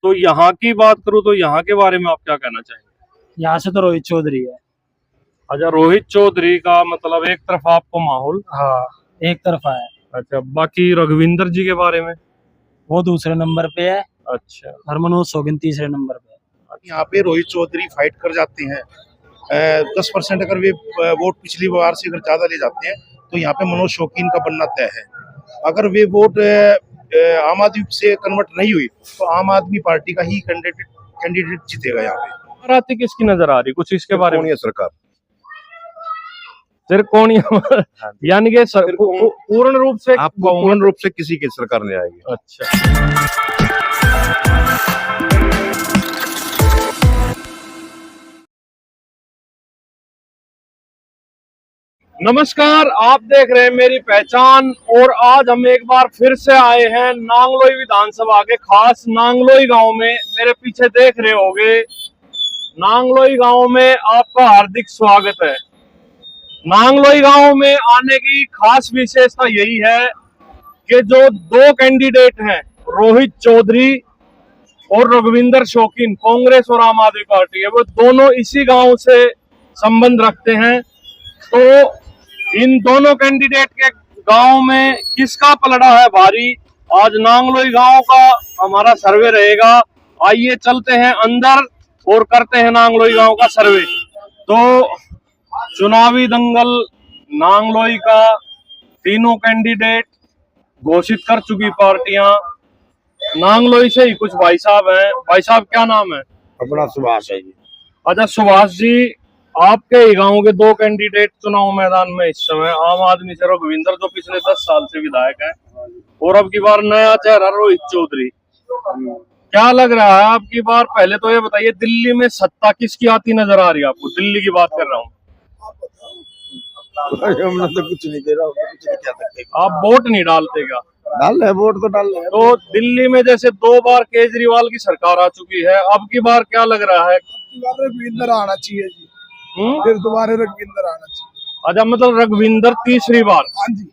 तो यहाँ की बात करूँ तो यहाँ के बारे में आप क्या कहना चाहेंगे? यहाँ से तो रोहित चौधरी है। अच्छा, रोहित चौधरी का मतलब एक तरफा आपको माहौल। हाँ, एक तरफा है। अच्छा, बाकी रघुविंदर जी के बारे में? वो दूसरे नंबर पे है अच्छा, और मनोज शोकिन तीसरे नंबर पे है। यहाँ पे रोहित चौधरी फाइट कर जाते हैं। 10% अगर वे वोट पिछली बार से अगर ज्यादा ले जाते हैं तो यहाँ पे मनोज शौकीन का बनना तय है। अगर वे वोट आम आदमी से कन्वर्ट नहीं हुई तो आम आदमी पार्टी का ही कैंडिडेट जीतेगा यहाँ पे। आती किसकी नजर आ रही, कुछ इसके बारे में? त्रिकोणीय सरकार। त्रिकोणीय यानी कि पूर्ण रूप से पूर्ण रूप से किसी की सरकार नहीं आएगी। अच्छा, नमस्कार, आप देख रहे हैं मेरी पहचान। और आज हम एक बार फिर से आए हैं नांगलोई विधानसभा के खास नांगलोई गांव में। मेरे पीछे देख रहे होंगे, नांगलोई गांव में आपका हार्दिक स्वागत है। नांगलोई गांव में आने की खास विशेषता यही है कि जो दो कैंडिडेट हैं, रोहित चौधरी और रघुविंदर शौकीन, कांग्रेस और आम आदमी पार्टी है, वो दोनों इसी गांव से संबंध रखते हैं। तो इन दोनों कैंडिडेट के गांव में किसका पलड़ा है भारी, आज नांगलोई गांव का हमारा सर्वे रहेगा। आइए चलते हैं अंदर और करते हैं नांगलोई गांव का सर्वे। तो चुनावी दंगल नांगलोई का, तीनों कैंडिडेट घोषित कर चुकी पार्टियां। नांगलोई से ही कुछ भाई साहब हैं। भाई साहब, क्या नाम है? अपना सुभाष है जी। अच्छा सुभाष जी, आपके ही गांव के दो कैंडिडेट चुनाव मैदान में इस समय, आम आदमी से रघुविंदर जो पिछले 10 साल से विधायक है, और अब की बार नया चेहरा रोहित चौधरी। क्या लग रहा है आपकी बार? पहले तो ये बताइए, दिल्ली में सत्ता किसकी आती नजर आ रही है आपको? दिल्ली की बात कर रहा हूँ। हमने तो कुछ नहीं दे रहा, कुछ नहीं कह सकते। आप वोट नहीं डालते क्या? डाल रहे वोट तो डाल रहे। तो दिल्ली में जैसे 2 बार केजरीवाल की सरकार आ चुकी है, अब की बार क्या लग रहा है? रघुविंदर आना चाहिए जी। फिर दोबारा रघुविंदर आना चाहिए। अच्छा, मतलब रघुविंदर तीसरी बार? हाँ जी।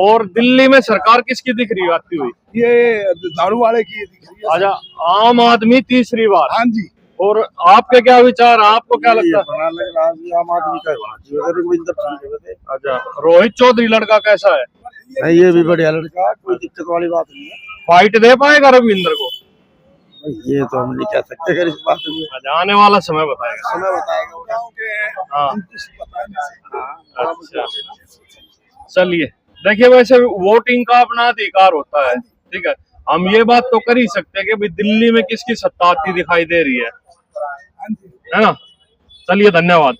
और दिल्ली में सरकार किसकी दिख रही है आती हुई? ये झाड़ू वाले की दिख रही है। अच्छा, आम आदमी तीसरी बार। हाँ जी। और आपके क्या विचार, आपको क्या लगता है? आम आदमी का होना चाहिए, रघुविंदर ठीक है। अच्छा, रोहित चौधरी लड़का कैसा है? नहीं, ये भी बढ़िया लड़का, कोई दिक्कत वाली बात नहीं है। फाइट दे पाएगा रघुविंदर को? ये तो हम नहीं कह सकते, अगर इस बात में आने वाला समय बताएगा। समय बताएगा। हाँ, अच्छा, चलिए। देखिए, वैसे वोटिंग का अपना अधिकार होता है, ठीक है। हम ये बात तो कर ही सकते हैं कि भाई दिल्ली में किसकी सत्ता आती दिखाई दे रही है ना? चलिए, धन्यवाद।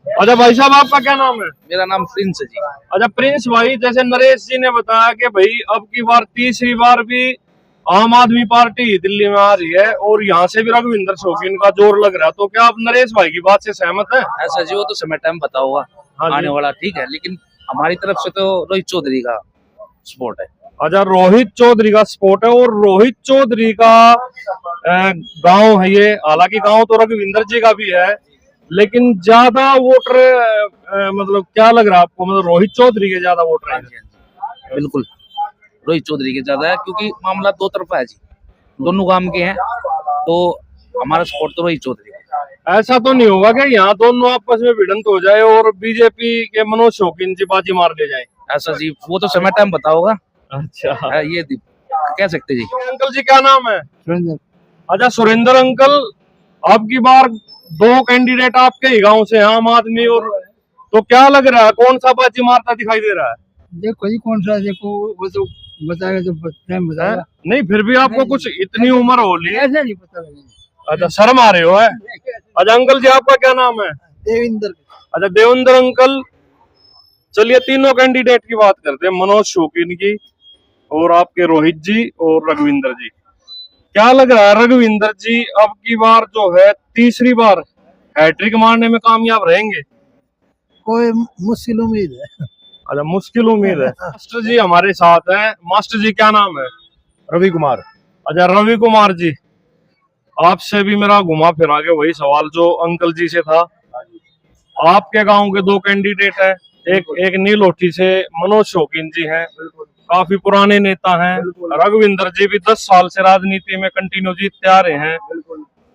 अच्छा भाई साहब, आपका क्या नाम है? मेरा नाम प्रिंस है जी। अच्छा प्रिंस भाई, जैसे नरेश जी ने बताया कि भाई अब की बार तीसरी बार भी आम आदमी पार्टी दिल्ली में आ रही है और यहाँ से भी रघुविंदर शौकीन का जोर लग रहा है, तो क्या आप नरेश भाई की बात से सहमत हैं? ऐसा जी, वो तो समय टाइम पता होगा आने वाला, ठीक है, लेकिन हमारी तरफ से तो रोहित चौधरी का सपोर्ट है। अच्छा, रोहित चौधरी का सपोर्ट है। और रोहित चौधरी का गांव है ये, हालांकि गांव तो रघुविंदर जी का भी है, लेकिन ज्यादा वोटर मतलब क्या लग रहा है आपको, मतलब रोहित चौधरी के ज्यादा वोटर हैं? बिल्कुल रोहित चौधरी के ज्यादा है, क्योंकि मामला दो तरफा है जी, दोनों गांव के हैं, तो हमारा सपोर्ट तो रोहित चौधरी है। ऐसा तो नहीं होगा कि यहाँ दोनों आपस में भिड़ंत हो जाए और बीजेपी के मनोज शौकीन जी बाजी मार ले जाए? ऐसा जी, वो तो समय टाइम पता होगा। अच्छा, ये कह सकते जी। अंकल जी, क्या नाम है? अच्छा सुरेंद्र अंकल, अब की बार दो कैंडिडेट आपके ही गांव से, आम आदमी और, तो क्या लग रहा है कौन सा बाजी मारता दिखाई दे रहा है? देखो जी, कौन सा देखो, वो तो बताएगा तो टाइम बताएगा। नहीं, फिर भी आपको कुछ इतनी उम्र हो ली। ऐसा नहीं पता लगेगा। अच्छा, शर्म आ रहे हो है? अच्छा अंकल जी, आपका क्या नाम है? देवेंद्र। अच्छा देवेंद्र अंकल, चलिए तीनों कैंडिडेट की बात करते हैं, मनोज शौकीन की और आपके रोहित जी और रघुविंदर जी। क्या लग रहा है रघुविंदर जी अब की बार जो है तीसरी बार हैट्रिक मारने में कामयाब रहेंगे? कोई मुश्किल उम्मीद है। अच्छा, मुश्किल उम्मीद है। मास्टर जी हमारे साथ हैं। मास्टर जी, क्या नाम है? रवि कुमार। अच्छा रवि कुमार जी, आपसे भी मेरा घुमा फिरा के वही सवाल जो अंकल जी से था। आपके गांव के दो कैंडिडेट हैं, एक नीलोठी से मनोज शौकीन जी हैं काफी पुराने नेता हैं। रघुविंदर जी भी 10 साल से राजनीति में कंटिन्यू जीतते आ रहे हैं।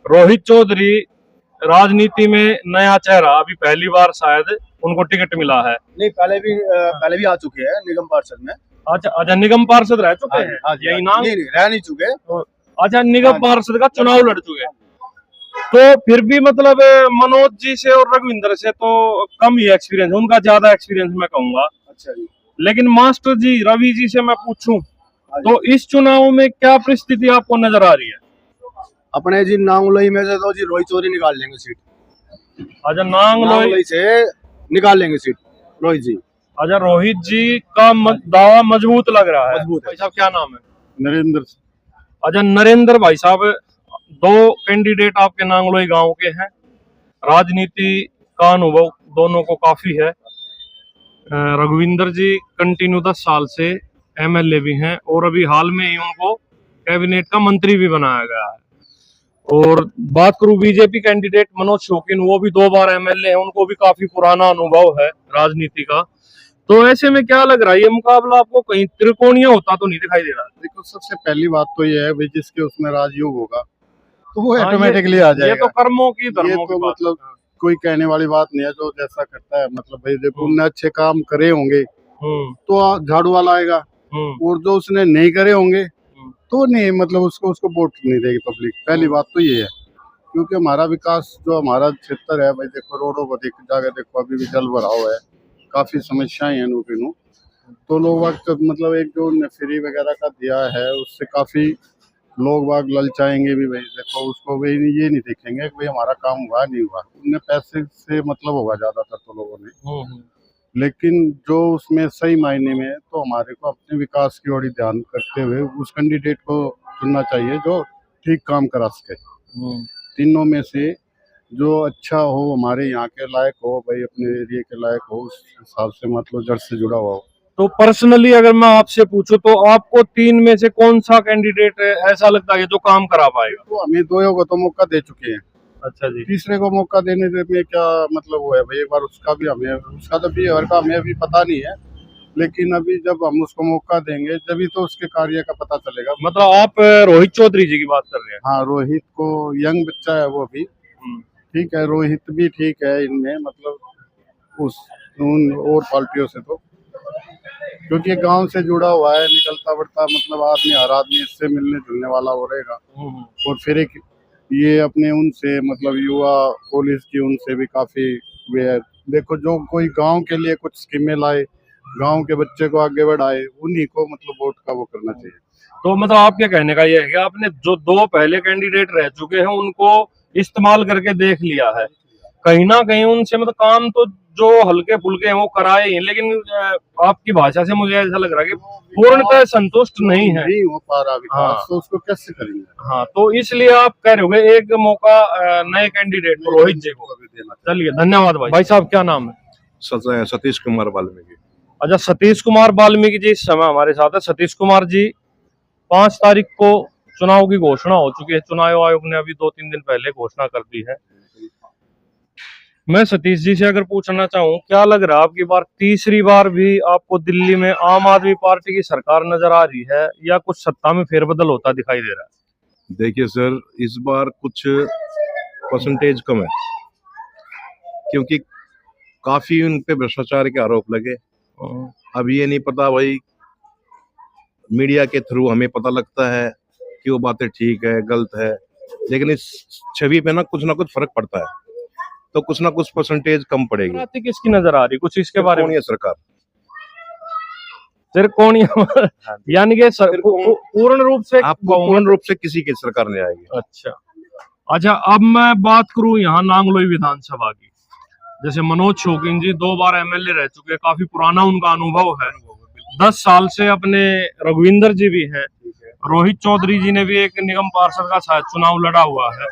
रोहित चौधरी राजनीति में नया चेहरा, अभी पहली बार शायद उनको टिकट मिला है। नहीं, पहले भी आ चुके हैं निगम पार्षद में। अच्छा अच्छा, निगम पार्षद रह चुके हैं, यही नाम? नहीं, रह नहीं चुके। अच्छा, निगम पार्षद का चुनाव लड़ चुके हैं। तो फिर भी मतलब मनोज जी से और रघुविंदर से तो कम ही एक्सपीरियंस, उनका ज्यादा एक्सपीरियंस मैं कहूंगा। अच्छा जी। लेकिन मास्टर जी रवि जी से मैं पूछूं तो इस चुनाव में क्या परिस्थिति आपको नजर आ रही है? अपने जी नांगलोई में से तो जी रोहित चौधरी निकाल लेंगे सीट। अच्छा, नांगलोई से निकाल लेंगे सीट रोहित जी। अच्छा, रोहित जी का दावा मजबूत लग रहा है। मजबूत है। भाई साहब क्या नाम है? नरेंद्र। अच्छा, नरेंद्र भाई साहब, दो कैंडिडेट आपके नांगलोई गांव के हैं। राजनीति का अनुभव दोनों को काफी है। रघुविंदर जी कंटिन्यू 10 साल से एमएलए भी हैं और अभी हाल में ही उनको कैबिनेट का मंत्री भी बनाया गया है। और बात करूं बीजेपी कैंडिडेट मनोज शौकीन, वो भी 2 बार एमएलए हैं, उनको भी काफी पुराना अनुभव है राजनीति का। तो ऐसे में क्या लग रहा है, ये मुकाबला आपको कहीं त्रिकोणीय होता तो नहीं दिखाई दे रहा? देखो, सबसे पहली बात तो ये है भाई, जिसके उसमें राजयोग होगा तो वो हाँ, ऑटोमेटिकली आ जाएगा। ये तो कर्मों की, धर्मों ये की तो बात मतलब कोई कहने वाली बात नहीं है। जो जैसा करता है, मतलब भाई देखो, उनने अच्छे काम करे होंगे तो झाड़ू वाला आएगा, और जो उसने नहीं करे होंगे तो नहीं, मतलब उसको वोट नहीं देगी पब्लिक। पहली बात तो ये है, क्योंकि हमारा विकास जो हमारा क्षेत्र है भाई, देखो रोडों पर देख जाके देखो, अभी भी जल भराव है, काफी समस्याएं हैं नूकिनू। तो लोग वक्त मतलब एक जो फ्री वगैरह का दिया है उससे काफी लोग बाग ललचाएंगे भी भाई। देखो उसको भाई ये नहीं देखेंगे कि भाई हमारा काम हुआ नहीं हुआ, उन्हें पैसे से मतलब होगा ज्यादातर तो लोगों ने। लेकिन जो उसमें सही मायने में तो हमारे को अपने विकास की ओर ध्यान करते हुए उस कैंडिडेट को चुनना चाहिए जो ठीक काम करा सके। तीनों में से जो अच्छा हो, हमारे यहाँ के लायक हो भाई, अपने एरिया के लायक हो, उस हिसाब से मतलब जड़ से जुड़ा हुआ हो। तो पर्सनली अगर मैं आपसे पूछूं तो आपको 3 में से कौन सा कैंडिडेट ऐसा लगता है जो काम करा पाएगा? तो हमें 2 को तो मौका दे चुके हैं। अच्छा जी। तीसरे को मौका देने में क्या मतलब वो है भाई, एक बार उसका भी हमें, उसका तो बिहेवियर का हमें अभी पता नहीं है, लेकिन अभी जब हम उसको मौका देंगे तभी तो उसके कार्य का पता चलेगा। मतलब आप रोहित चौधरी जी की बात कर रहे हैं? हाँ, रोहित को, यंग बच्चा है वो भी, ठीक है, रोहित भी ठीक है इनमें, मतलब उन और पार्टियों से तो, क्योंकि गांव से जुड़ा हुआ है, निकलता बढ़ता मतलब आदमी, हर आदमी इससे मिलने जुलने वाला हो रहेगा। और फिर एक ये अपने उनसे मतलब युवा पुलिस की उनसे भी काफी वे है। देखो, जो कोई गांव के लिए कुछ स्कीमें लाए, गांव के बच्चे को आगे बढ़ाए, उन्हीं को मतलब वोट का वो करना चाहिए। तो मतलब आपके कहने का ये है कि आपने जो 2 पहले कैंडिडेट रह चुके हैं उनको इस्तेमाल करके देख लिया है, कहीं ना कहीं उनसे मतलब काम तो जो हल्के फुल्के हैं वो कराए ही, लेकिन आपकी भाषा से मुझे ऐसा लग रहा है कि पूर्णतः संतुष्ट नहीं है, नहीं हो पा रहा विकास। हाँ। तो उसको कैसे करेंगे? हाँ, तो इसलिए आप कह रहे होगे एक मौका नए कैंडिडेट को, रोहित जी को देना। चलिए, धन्यवाद भाई। भाई साहब क्या नाम है? सतीश कुमार वाल्मीकि। अच्छा, सतीश कुमार वाल्मीकि जी इस समय हमारे साथ है। सतीश कुमार जी, 5 तारीख को चुनाव की घोषणा हो चुकी है। चुनाव आयोग ने अभी 2-3 दिन पहले घोषणा कर दी है। मैं सतीश जी से अगर पूछना चाहूँ, क्या लग रहा है आपकी बार तीसरी बार भी आपको दिल्ली में आम आदमी पार्टी की सरकार नजर आ रही है या कुछ सत्ता में फेरबदल होता दिखाई दे रहा है? देखिए सर, इस बार कुछ परसेंटेज कम है, क्योंकि काफी उन पे भ्रष्टाचार के आरोप लगे। अब ये नहीं पता भाई, मीडिया के थ्रू हमें पता लगता है कि वो बातें ठीक है गलत है, लेकिन इस छवि पे ना कुछ फर्क पड़ता है, तो कुछ ना कुछ परसेंटेज कम पड़ेगी। किसकी नजर आ रही कुछ इसके बारे में? सरकार त्रिकोणीय यानी कि पूर्ण रूप से, आपको पूर्ण रूप से किसी की सरकार नहीं आएगी। अच्छा, अब मैं बात करूं यहाँ नांगलोई विधानसभा की, जैसे मनोज शौकीन जी 2 बार एमएलए रह चुके हैं, काफी पुराना उनका अनुभव है। 10 साल से अपने रघुविंदर जी भी हैं, रोहित चौधरी जी ने भी एक निगम पार्षद का शायद चुनाव लड़ा हुआ है,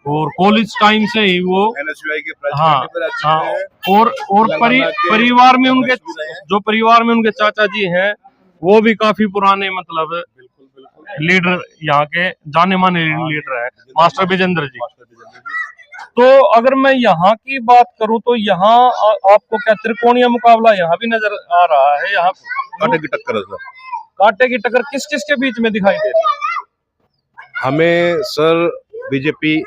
और कॉलेज टाइम से ही वो NSUI के हाँ, और परिवार में उनके जो परिवार में उनके चाचा जी हैं वो भी काफी पुराने मतलब लीडर, यहाँ के जाने माने लीडर है, मास्टर विजेंद्र जी। तो अगर मैं यहाँ की बात करूं तो यहाँ आपको क्या त्रिकोणीय मुकाबला यहाँ भी नजर आ रहा है? यहाँ कांटे की टक्कर है सर। कांटे की टक्कर किस किस के बीच में दिखाई दे रही है? हमें सर बीजेपी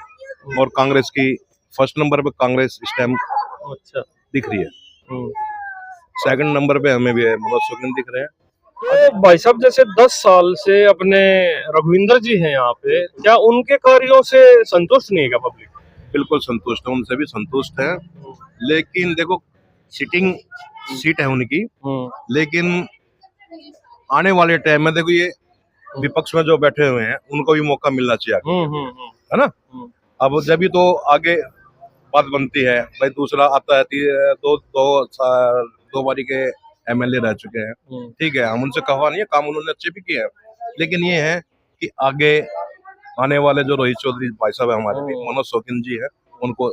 और कांग्रेस की फर्स्ट नंबर पे कांग्रेस इस टाइम अच्छा। दिख रही है, सेकंड नंबर पे हमें भी मनोज शोकीन दिख रहे हैं। अरे भाई साहब, जैसे 10 साल से अपने रघुविंदर जी हैं यहाँ पे, क्या उनके कार्यों से संतुष्ट नहीं है क्या पब्लिक? बिल्कुल संतुष्ट है, उनसे भी संतुष्ट है, लेकिन देखो सिटिंग सीट है उनकी, लेकिन आने वाले टाइम में देखो ये विपक्ष में जो बैठे हुए हैं उनको भी मौका मिलना चाहिए आगे, है ना। अब जब भी तो आगे बात बनती है भाई, दूसरा आता है दो बारी के एमएलए रह चुके हैं, ठीक है, हम उनसे कहा नहीं है, काम उन्होंने अच्छे भी किए हैं, लेकिन ये है कि आगे आने वाले जो रोहित चौधरी भाई साहब है हमारे भी, मनोज शोकीन जी है, उनको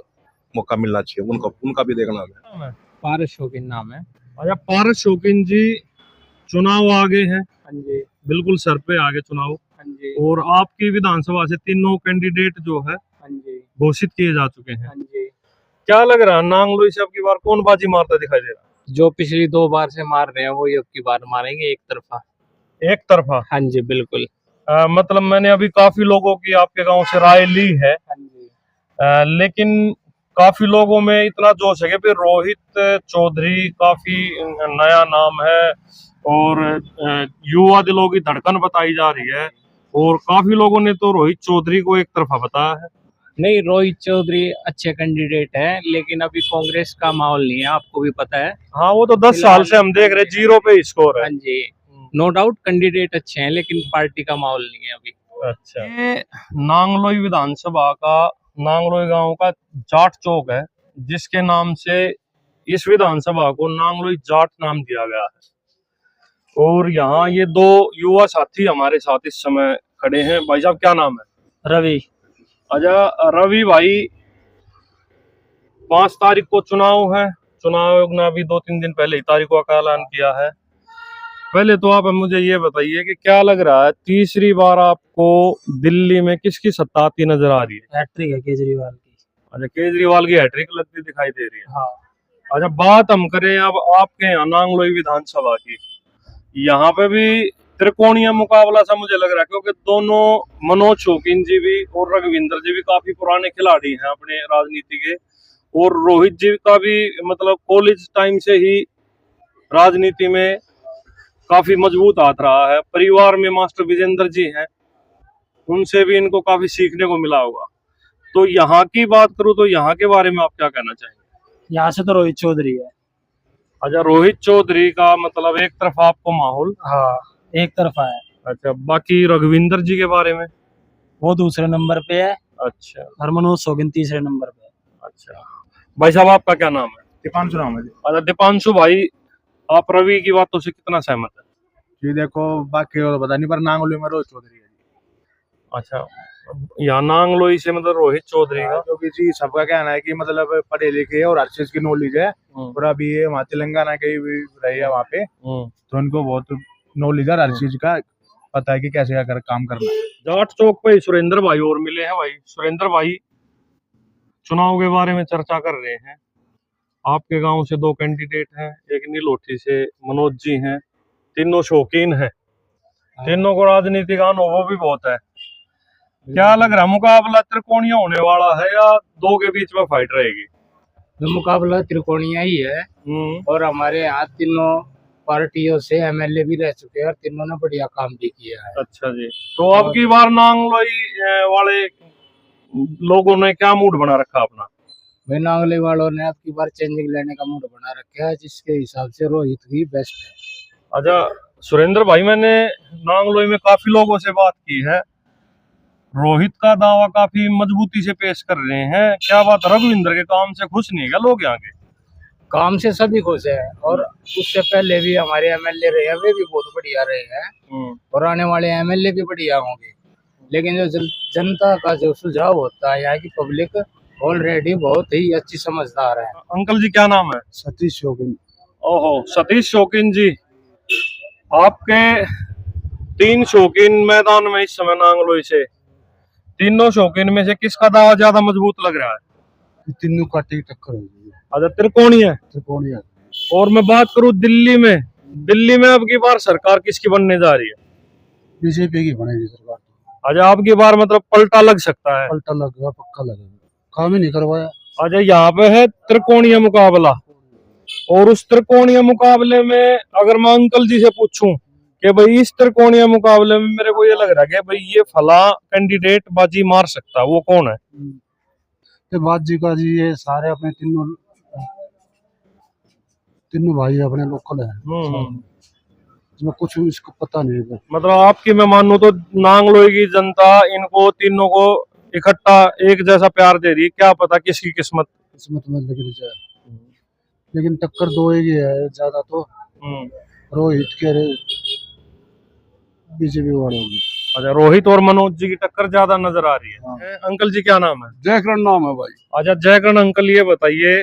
मौका मिलना चाहिए, उनका भी देखना है। पारस शौकीन नाम है। अच्छा, पारस शौकीन जी, चुनाव आगे हैं, हाँ जी, बिल्कुल सर पे आगे चुनाव, हाँ जी, और आपकी विधानसभा से तीनों कैंडिडेट जो है हाँ जी, घोषित किए जा चुके हैं। हाँ जी। क्या लग रहा है, नांगलोई से अब की बार कौन बाजी मारता दिखाई दे रहा जो पिछली 2 बार से मार रहे हैं वो अब की बार मारेंगे एक तरफा। है? एक तरफा? हाँ जी, बिल्कुल। मतलब मैंने अभी काफी लोगों की आपके गांव से राय ली है, हाँ जी, लेकिन काफी लोगों में इतना जोश है कि फिर रोहित चौधरी काफी नया नाम है और युवा दिलों की धड़कन बताई जा रही है, और काफी लोगों ने तो रोहित चौधरी को एक तरफा बताया है। नहीं, रोहित चौधरी अच्छे कैंडिडेट है, लेकिन अभी कांग्रेस का माहौल नहीं है, आपको भी पता है। हाँ, वो तो 10 साल से हम देख रहे, जीरो पे स्कोर है। हाँ जी, नो डाउट कैंडिडेट अच्छे हैं, लेकिन पार्टी का माहौल नहीं है अभी। अच्छा, ये नांगलोई विधानसभा का नांगलोई गांव का जाट चौक है, जिसके नाम से इस विधानसभा को नांगलोई जाट नाम दिया गया है। और यहाँ ये 2 युवा साथी हमारे साथ इस समय खड़े हैं। भाई साहब, क्या नाम है? रवि। अच्छा रवि भाई, 5 तारीख को चुनाव है, चुनाव ने अभी 2-3 दिन पहले ही तारीखों का ऐलान किया है। पहले तो आप मुझे ये बताइए कि क्या लग रहा है, तीसरी बार आपको दिल्ली में किसकी सत्ता आती नजर आ रही है? हैट्रिक है केजरीवाल की। अच्छा, केजरीवाल की हैट्रिक लगती दिखाई दे रही है। हाँ। अच्छा, बात हम करें अब आपके यहाँ नांगलोई विधानसभा की, यहाँ पे भी त्रिकोणीय मुकाबला सा मुझे लग रहा है, क्योंकि दोनों मनोज शौकीन जी भी और रघुविंदर जी भी काफी पुराने खिलाड़ी हैं अपने राजनीति के, और रोहित जी का भी मतलब कॉलेज टाइम से ही राजनीति में काफी मजबूत हाथ रहा है। परिवार में मास्टर विजेंद्र जी हैं, उनसे भी इनको काफी सीखने को मिला होगा। तो यहाँ की बात करूं तो यहाँ के बारे में आप क्या कहना चाहेंगे? यहाँ से तो रोहित चौधरी है। अच्छा, रोहित चौधरी का मतलब एक तरफ आपको माहौल? हाँ, एक तरफा है। अच्छा, बाकी रघुविंदर जी के बारे में? वो दूसरे नंबर पे है। अच्छा, और मनोज शौकीन तीसरे नंबर पे है। अच्छा भाई साहब, आपका क्या नाम है? दीपांशु नाम है जी। अच्छा दीपांशु भाई, आप रवि की बातों से कितना सहमत है? जी देखो, बाकी और पता नहीं, पर नांगलोई में रोहित चौधरी है जी। अच्छा, यहाँ नांगलोई से मतलब रोहित चौधरी का? क्योंकि जी सबका कहना है कि मतलब पढ़े लिखे और हर चीज की नॉलेज है, और अभी ये वहाँ तेलंगाना के भी रही है वहाँ पे, तो उनको बहुत नॉलेज है, हर चीज का पता है कि कैसे क्या काम करना है। जाट चौक पे सुरेंद्र भाई और मिले हैं। भाई सुरेंद्र भाई, चुनाव के बारे में चर्चा कर रहे हैं। आपके गांव से 2 कैंडिडेट हैं, एक नीलोठी से मनोज जी हैं, तीनों शौकीन हैं, तीनों को राजनीति का अनुभव भी बहुत है। क्या लग रहा है, मुकाबला त्रिकोणीय होने वाला है या 2 के बीच में फाइट रहेगी? मुकाबला त्रिकोणीय ही है, और हमारे यहाँ तीनों पार्टियों से एमएलए भी रह चुके हैं, और तीनों ने बढ़िया काम भी किया है। अच्छा जी, तो अब की बार नांगलोई वाले लोगों ने क्या मूड बना रखा अपना? भाई नांगलोई वालों ने अब की बार चेंजिंग लेने का मूड बना रखा है, जिसके हिसाब से रोहित ही बेस्ट है। अच्छा सुरेंद्र भाई, मैंने नांगलोई में काफी लोगों से बात की है, रोहित का दावा काफी मजबूती से पेश कर रहे हैं। क्या बात, रघुविंदर के काम से खुश नहीं है क्या लोग यहाँ के? काम से सभी खुश है, और उससे पहले भी हमारे एमएलए रहे हैं, वे भी बहुत बढ़िया रहे हैं, और आने वाले एमएलए भी बढ़िया होंगे। लेकिन जो जनता का जो सुझाव होता है, यहाँ की पब्लिक ऑलरेडी बहुत ही अच्छी समझदार है। अंकल जी, क्या नाम है? सतीश शौकीन। ओहो, सतीश शौकीन जी, आपके 3 शौकीन मैदान में इस समय नांगलोई से, तीनों शौकीन में से किसका दावा ज्यादा मजबूत लग रहा है? तीनों का टक्कर होगी। अच्छा, त्रिकोणीय है। त्रिकोणीय। और मैं बात करूं दिल्ली में, दिल्ली में अब की बार सरकार किसकी बनने जा रही है? बीजेपी की बनेगी सरकार। अच्छा, अब की बार मतलब पलटा लग सकता है। पलटा लगेगा, पक्का लगेगा, काम ही नहीं करवाया। अच्छा, यहाँ पे है त्रिकोणीय मुकाबला, और उस त्रिकोणीय मुकाबले में अगर मैं अंकल जी से पूछूं कि भाई इस त्रिकोणीय मुकाबले में मेरे को ये लग रहा है कि भाई ये फला कैंडिडेट बाजी मार सकता है, वो कौन है? तो बात जी का जी, ये सारे अपने तीनों भाई अपने लोकल है, इसमें कुछ इसको पता नहीं है। मतलब आपकी मैं मानूं तो नांगलोई की जनता इनको तीनों को इकट्ठा एक जैसा प्यार दे रही है, क्या पता किसकी किस्मत में लगी जाए, लेकिन टक्कर दो ही है ज्यादा तो रोहित के बीजेपी वालों की। अच्छा, रोहित और मनोज जी की टक्कर ज्यादा नजर आ रही है। अंकल जी क्या नाम है? जयकरण नाम है भाई। अच्छा जयकरण अंकल, ये बताइए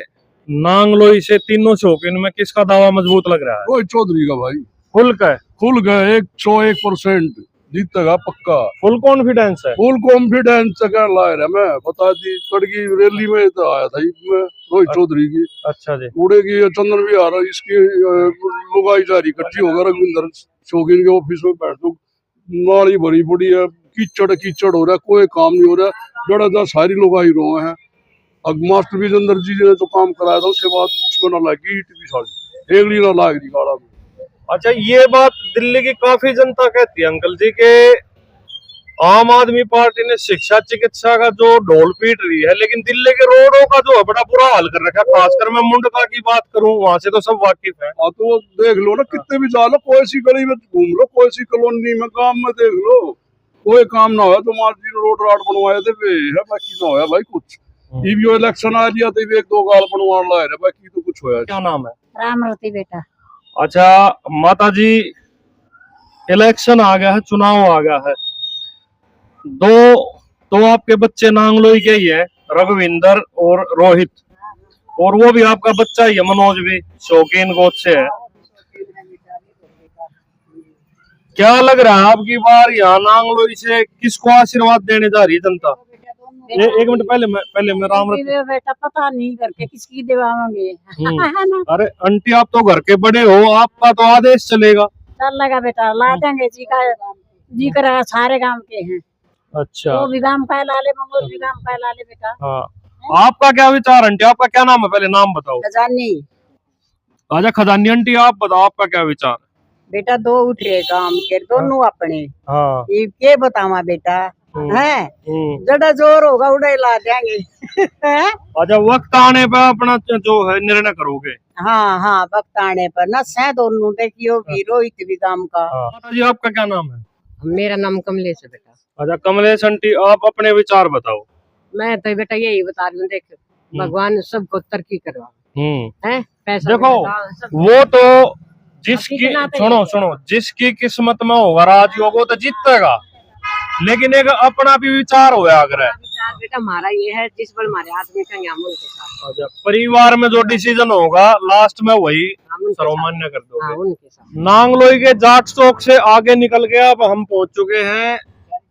नांगलोई से तीनों शौकीन में किसका दावा मजबूत लग रहा है? रोहित चौधरी का भाई। खुल गए 101% जीतेगा पक्का। फुल कॉन्फिडेंस है? फुल कॉन्फिडेंस का लायर है। मैं बता दी तड़की रैली में तो आया था मैं रोहित चौधरी की। अच्छा जी। उड़ेगी चंदन भी आ रहा, इसकी लुगाई जारी इकट्ठी होकर रघुविंदर शौकीन के ऑफिस में बैठ दो, नाली भरी पड़ी है, कीचड़ हो रहा है, कोई काम नहीं हो रहा, जड़ा सारी लुगाई रो हैं। अब मास्टर विजेंद्र जी ने जो काम कराया था उसके बाद उसमें ना लगी ईट भी सारी एक ना लाग रही गाड़ा में। अच्छा, ये बात दिल्ली की काफी जनता कहती है अंकल जी के आम आदमी पार्टी ने शिक्षा चिकित्सा का जो ढोल पीट रही है, लेकिन दिल्ली के रोडों का जो है बड़ा बुरा हाल कर रखा है। खासकर मैं मुंडका की बात करूं, वहां से तो सब वाकिफ है। तो देख लो ना, कितने भी जा लो, कोई सी गली में घूम लो, कोई सी कॉलोनी में गांव में देख लो, कोई काम ना हो तो मार्जिन रोड राड बनवाए थे है, बाकी ना होया भाई कुछ। ईवीओ इलेक्शन आ लिया तो एक दो गाल बनवा ला है, बाकी तो कुछ होया। क्या नाम है? रामरती बेटा। अच्छा माता जी, इलेक्शन आ गया है, चुनाव आ गया है, दो आपके बच्चे नांगलोई के ही है, रघुविंदर और रोहित, और वो भी आपका बच्चा ही है मनोज भी, शौकीन गोद से है। क्या लग रहा है आपकी बार यहाँ नांगलोई से किसको आशीर्वाद देने जा रही है जनता? एक मिनट पहले मैं रामरती बेटा पता नहीं करके किसकी दिवाओगे। अरे आंटी, आप तो घर के बड़े हो, आपका तो आदेश चलेगा। चल लगा बेटा, ला देंगे जी करेगा, सारे गांव के हैं। अच्छा, वो भी गांव का ला ले, मंगोर भी गांव का ला ले बेटा। हाँ, आपका क्या विचार आंटी? आपका क्या नाम है? पहले नाम बताओ। खजानी। अच्छा खजानी आंटी, आप बताओ आपका क्या विचार? बेटा दो उठे गांव के दोनों अपने। हाँ, ये के बतावा बेटा है, जड़ा जोर होगा उड़े ला देंगे। अच्छा, वक्त आने पर अपना जो है निर्णय करोगे? हाँ हाँ, वक्त आने पर ना सह दोनों देखियो भी, रोहित भी गांव का। माता जी आपका क्या नाम है? मेरा नाम कमलेश है बेटा। अच्छा कमलेश आंटी, आप अपने विचार बताओ। मैं तो बेटा यही बता रही हूँ, देख भगवान सबको तरक्की करवा है, पैसा देखो वो तो जिसकी सुनो जिसकी किस्मत में होगा राजयोग वो तो जीतेगा, लेकिन एक अपना भी विचार हो अगर है। विचार बेटा हमारा ये है, जिस पर हमारे आदमी का यहाँ मुल्क के साथ। अच्छा, परिवार में जो डिसीजन होगा लास्ट में वही सर्वमान्य कर दोगे। उनके साथ। नांगलोई के जाट चौक से आगे निकल के अब हम पहुंच चुके हैं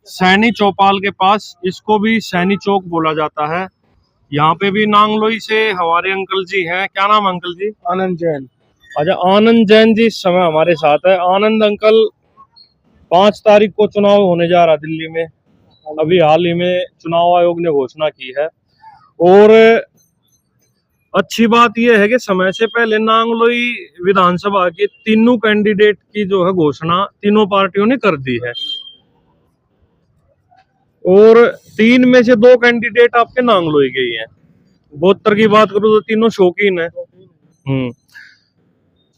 सैनी चौपाल के पास। इसको भी सैनी चौक बोला जाता है। यहाँ पे भी नांगलोई से हमारे अंकल जी हैं। क्या नाम अंकल जी? आनंद जैन। अच्छा, आनंद जैन जी इस समय हमारे साथ है। आनंद अंकल, 5 तारीख को चुनाव होने जा रहा दिल्ली में, अभी हाल ही में चुनाव आयोग ने घोषणा की है, और अच्छी बात यह है कि समय से पहले नांगलोई विधानसभा के तीनों कैंडिडेट की जो है घोषणा तीनों पार्टियों ने कर दी है, और 3 में से 2 कैंडिडेट आपके नांगलोई के ही हैं। बोहत्तर की बात करूं तो तीनों शौकीन है।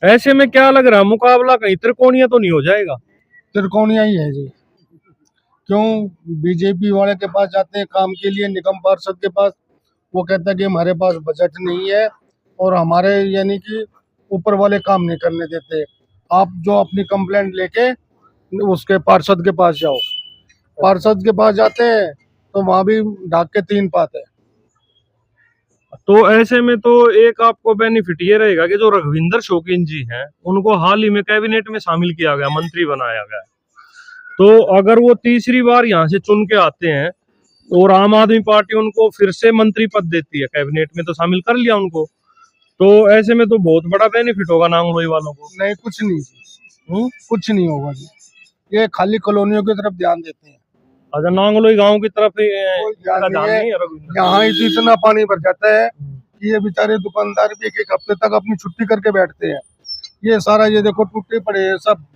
ऐसे में क्या लग रहा है, मुकाबला कहीं त्रिकोणीय तो नहीं हो जाएगा? त्रिकोणिया ही है जी। क्यों? बीजेपी वाले के पास जाते हैं काम के लिए, निगम पार्षद के पास, वो कहता है कि हमारे पास बजट नहीं है और हमारे यानी कि ऊपर वाले काम नहीं करने देते। आप जो अपनी कंप्लेंट लेके उसके पार्षद के पास जाओ, पार्षद के पास जाते हैं तो वहां भी ढाक के 3 पाते हैं। तो ऐसे में तो एक आपको बेनिफिट ये रहेगा कि जो रघुविंदर शौकीन जी हैं उनको हाल ही में कैबिनेट में शामिल किया गया, मंत्री बनाया गया। तो अगर वो तीसरी बार यहाँ से चुन के आते हैं और आम आदमी पार्टी उनको फिर से मंत्री पद देती है, कैबिनेट में तो शामिल कर लिया उनको, तो ऐसे में तो बहुत बड़ा बेनिफिट होगा नांगलोई वालों को। नहीं, कुछ नहीं जी, कुछ नहीं होगा जी। ये खाली कॉलोनियों की तरफ ध्यान देते हैं। अच्छा, नांगलोई गांव की तरफ कोई ध्यान ध्यान नहीं है। नहीं है रघुविंदर। यहाँ ही तो इतना पानी भर जाता है कि ये बेचारे दुकानदार भी एक हफ्ते तक अपनी छुट्टी करके बैठते हैं। ये सारा ये देखो टूटे पड़े हैं सब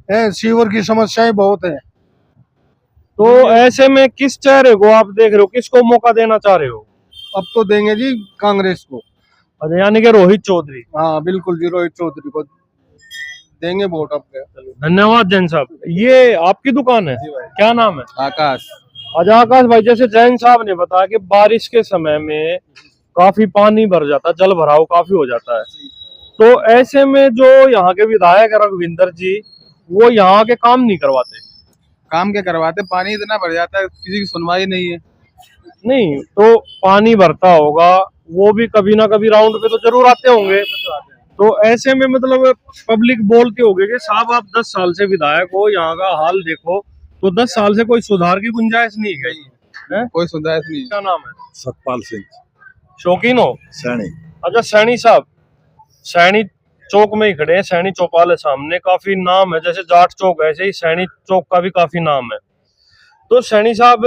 है, सीवर की समस्याएं बहुत है। तो ऐसे में किस चेहरे को आप देख रहे हो, किसको मौका देना चाह रहे हो? अब तो देंगे जी कांग्रेस को। अच्छा, यानी कि रोहित चौधरी। हाँ बिल्कुल जी, रोहित चौधरी को देंगे वोट अब। धन्यवाद जैन साहब। ये आपकी दुकान है, क्या नाम है? आकाश। अच्छा आकाश भाई, जैसे जैन साहब ने बताया कि बारिश के समय में काफी पानी भर जाता है, जल भराव काफी हो जाता है, तो ऐसे में जो यहाँ के विधायक रघुविंदर जी, वो यहाँ के काम नहीं करवाते। काम क्या करवाते, पानी इतना भर जाता है, किसी की सुनवाई नहीं है। नहीं तो पानी भरता होगा, वो भी कभी ना कभी राउंड पे तो जरूर आते होंगे। तो ऐसे में मतलब पब्लिक बोलती होगी कि साहब आप 10 साल से विधायक हो, यहाँ का हाल देखो, तो 10 साल से कोई सुधार की गुंजाइश नहीं है। कोई सुधार नहीं। क्या नाम है? सतपाल सिंह शौकीन हो? सैनी। अच्छा सैनी साहब, सैनी चौक में ही खड़े हैं, सैनी चौपाल है सामने, काफी नाम है, जैसे जाट चौक है ऐसे ही सैनी चौक का भी काफी नाम है। तो सैनी साहब,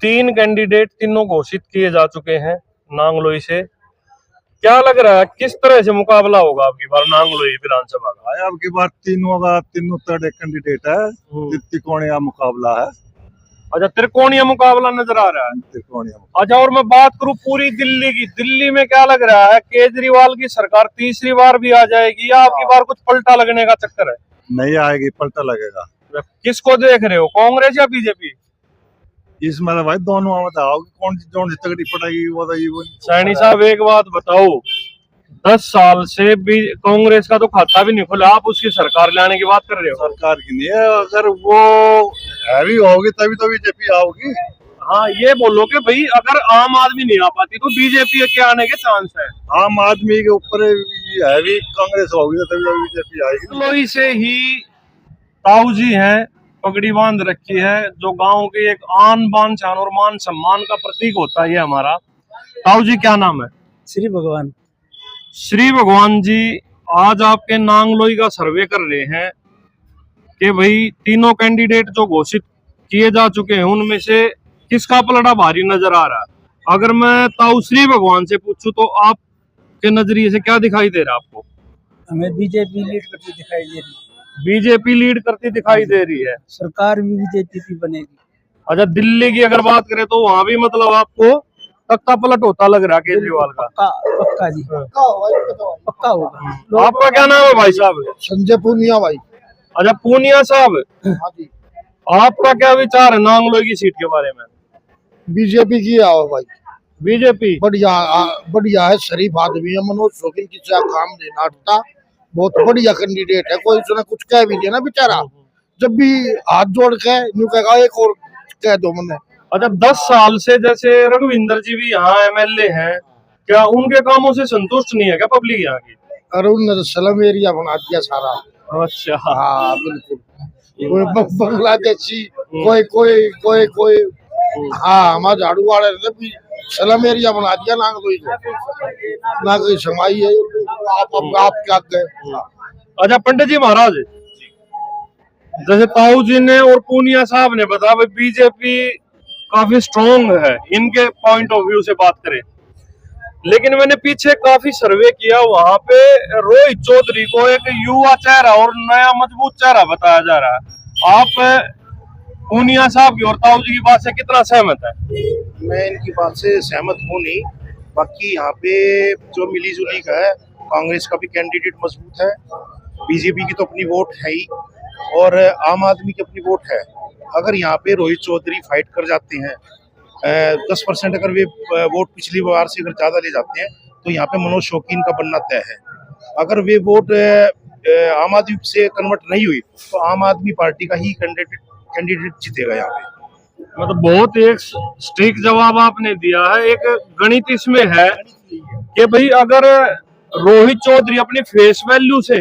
3 कैंडिडेट, तीनों घोषित किए जा चुके हैं नांगलोई से। क्या लग रहा है किस तरह से मुकाबला होगा आपकी बार नांगलोई विधानसभा का? अब की बार तीनों तगड़े कैंडिडेट है, त्रिकोणीय मुकाबला है। अच्छा, त्रिकोणीय मुकाबला नजर आ रहा है। त्रिकोणीय। अच्छा, और मैं बात करूं पूरी दिल्ली की, दिल्ली में क्या लग रहा है, केजरीवाल की सरकार तीसरी बार भी आ जाएगी या आपकी बार कुछ पलटा लगने का चक्कर है? नहीं आएगी, पलटा लगेगा। किसको देख रहे हो, कांग्रेस या बीजेपी? इसमें भाई दोनों में बताओ कौन सी तगड़ी पड़ेगी वो सैनी साहब एक बात बताओ, 10 साल से भी कांग्रेस का तो खाता भी नहीं खुला, आप उसकी सरकार लाने की बात कर रहे हो? सरकार की नहीं है, अगर वो हैवी होगी तभी तो बीजेपी आओगी। हाँ, ये बोलो कि भाई अगर आम आदमी नहीं आ पाती तो बीजेपी के आने के चांस है। आम आदमी के ऊपर हैवी कांग्रेस होगी तभी तो बीजेपी आएगी। लोही से ही ताऊ जी हैं, पगड़ी बांध रखी है, जो गांव के एक आन बान शान और मान सम्मान का प्रतीक होता है ये हमारा। ताऊ जी क्या नाम है? श्री भगवान। श्री भगवान जी, आज आपके नांगलोई का सर्वे कर रहे हैं कि भाई तीनों कैंडिडेट जो घोषित किए जा चुके हैं उनमें से किसका पलड़ा भारी नजर आ रहा है। अगर मैं ताऊ श्री भगवान से पूछूं तो आपके नजरिए से क्या दिखाई दे रहा है आपको? हमें बीजेपी लीड करती दिखाई दे रही है। बीजेपी लीड करती दिखाई दे रही है, सरकार भी बीजेपी की बनेगी। अच्छा, दिल्ली की अगर बात करें तो वहां भी मतलब आपको तख्ता पलट होता लग रहा है केजरीवाल का? पक्का जी, पक्का होगा। आपका क्या नाम है भाई साहब? संजय पूनिया भाई। अच्छा पूनिया साहब, हाँ जी। आपका क्या विचार है नांगलोई की सीट के बारे में? बीजेपी की आओ भाई। बीजेपी बढ़िया है, शरीफ आदमी है, मनोज शौकीन की काम देना था, बहुत बढ़िया कैंडिडेट है। कोई उसने कुछ कह भी दिया ना बेचारा, जब भी हाथ जोड़ के न्यू कहेगा एक और कह दो मैंने। अच्छा, 10 साल से जैसे रघुविंदर जी भी यहाँ एमएलए हैं, क्या उनके कामों से संतुष्ट नहीं है क्या पब्लिक यहाँ की? अरे उन्होंने स्लम एरिया बना दिया सारा। अच्छा, हाँ बिल्कुल, कोई बांग्लादेशी, कोई कोई कोई कोई हाँ, हमारे झाड़ू वाले ने भी स्लम एरिया बना दिया नांगलोई को, ना कोई समाई है। आप क्या गए? अच्छा पंडित जी महाराज, जैसे ताऊ जी ने और पूनिया साहब ने बताया भाई बीजेपी काफी स्ट्रॉन्ग है, इनके पॉइंट ऑफ व्यू से बात करें, लेकिन मैंने पीछे काफी सर्वे किया, वहां पे रोहित चौधरी को एक युवा चेहरा और नया मजबूत चेहरा बताया जा रहा है। आप पूनिया साहब की और ताऊ जी की बात से कितना सहमत है? मैं इनकी बात से सहमत हूँ नहीं। बाकी यहाँ पे जो मिली जुली का है, कांग्रेस का भी कैंडिडेट मजबूत है, बीजेपी की तो अपनी वोट है ही और आम आदमी की अपनी वोट है। अगर यहाँ पे रोहित चौधरी फाइट कर जाते हैं, 10% अगर वे वोट पिछली बार से अगर ज्यादा ले जाते हैं तो यहाँ पे मनोज शौकीन का बनना तय है। अगर वे वोट आम आदमी से कन्वर्ट नहीं हुई तो आम आदमी पार्टी का ही कैंडिडेट जीतेगा यहाँ पे। मतलब बहुत एक स्ट्रिक्ट जवाब आपने दिया है। एक गणित इसमें है कि भाई अगर रोहित चौधरी अपनी फेस वैल्यू से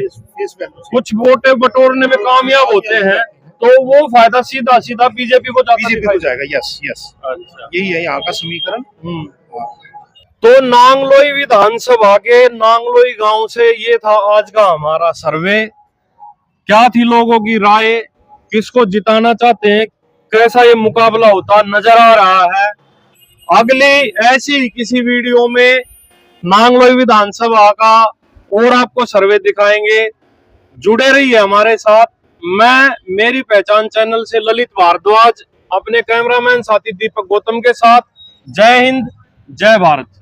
कुछ वोटे बटोरने में कामयाब होते हैं तो वो फायदा सीधा सीधा बीजेपी को जाएगा। यस यस, यही है यहाँ का समीकरण। तो नांगलोई विधानसभा के नांगलोई गांव से ये था आज का हमारा सर्वे। क्या थी लोगों की राय, किसको जिताना चाहते हैं, कैसा ये मुकाबला होता नजर आ रहा है। अगली ऐसी किसी वीडियो में नांगलोई विधानसभा का और आपको सर्वे दिखाएंगे। जुड़े रहिए हमारे साथ। मैं मेरी पहचान चैनल से ललित भारद्वाज अपने कैमरामैन साथी दीपक गौतम के साथ। जय हिंद, जय भारत।